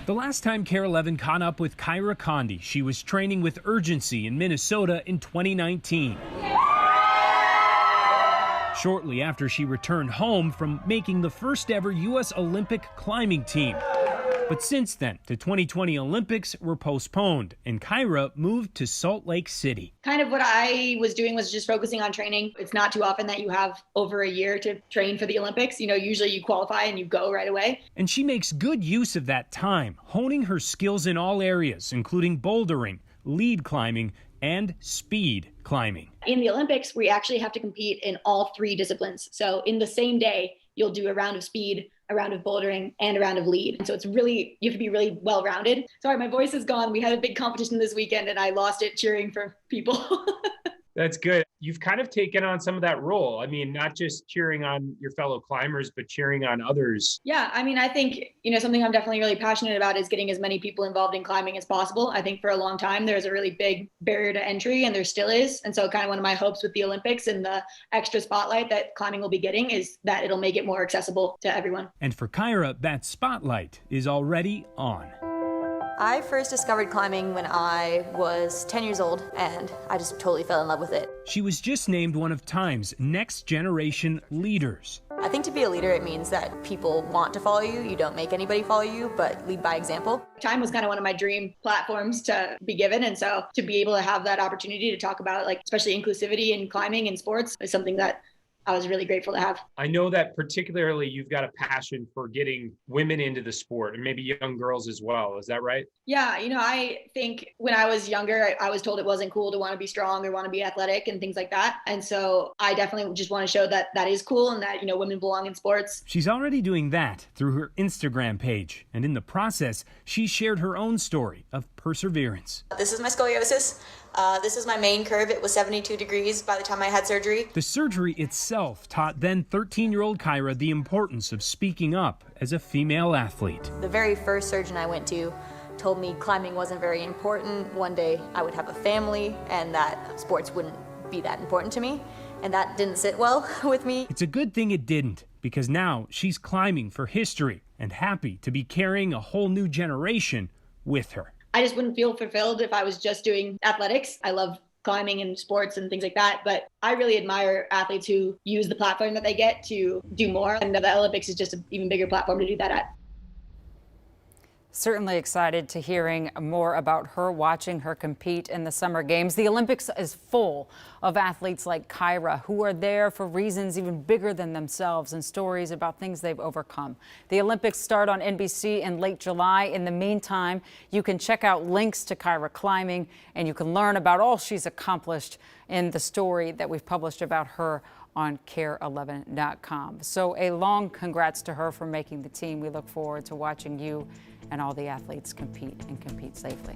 The last time KARE 11 caught up with Kyra Condie, she was training with urgency in Minnesota in 2019. Shortly after she returned home from making the first ever U.S. Olympic climbing team. But since then, the 2020 Olympics were postponed, and Kyra moved to Salt Lake City. Kind of what I was doing was just focusing on training. It's not too often that you have over a year to train for the Olympics. Usually you qualify and you go right away. And she makes good use of that time, honing her skills in all areas, including bouldering, lead climbing, and speed climbing. In the Olympics, we actually have to compete in all three disciplines. So in the same day, you'll do a round of speed, a round of bouldering, and a round of lead. And so you have to be really well-rounded. Sorry, my voice is gone. We had a big competition this weekend and I lost it cheering for people. That's good. You've kind of taken on some of that role. I mean, not just cheering on your fellow climbers, but cheering on others. Yeah, I think, something I'm definitely really passionate about is getting as many people involved in climbing as possible. I think for a long time, there's a really big barrier to entry, and there still is. And so kind of one of my hopes with the Olympics and the extra spotlight that climbing will be getting is that it'll make it more accessible to everyone. And for Kyra, that spotlight is already on. I first discovered climbing when I was 10 years old, and I just totally fell in love with it. She was just named one of Time's next generation leaders. I think to be a leader, it means that people want to follow you. You don't make anybody follow you, but lead by example. Time was kind of one of my dream platforms to be given. And so to be able to have that opportunity to talk about, especially inclusivity in climbing and sports is something that I was really grateful to have. I know that particularly you've got a passion for getting women into the sport and maybe young girls as well. Is that right? Yeah, I think when I was younger, I was told it wasn't cool to want to be strong or want to be athletic and things like that. And so I definitely just want to show that that is cool and that, women belong in sports. She's already doing that through her Instagram page. And in the process, she shared her own story of perseverance. This is my scoliosis. This is my main curve. It was 72 degrees by the time I had surgery. The surgery itself taught then 13-year-old Kyra the importance of speaking up as a female athlete. The very first surgeon I went to told me climbing wasn't very important. One day I would have a family and that sports wouldn't be that important to me. And that didn't sit well with me. It's a good thing it didn't, because now she's climbing for history and happy to be carrying a whole new generation with her. I just wouldn't feel fulfilled if I was just doing athletics. I love climbing and sports and things like that, but I really admire athletes who use the platform that they get to do more. And the Olympics is just an even bigger platform to do that at. Certainly excited to hearing more about her, watching her compete in the Summer Games. The Olympics is full of athletes like Kyra who are there for reasons even bigger than themselves and stories about things they've overcome. The Olympics start on NBC in late July. In the meantime, you can check out links to Kyra climbing and you can learn about all she's accomplished in the story that we've published about her on KARE11.com. So a long congrats to her for making the team. We look forward to watching you and all the athletes compete and compete safely.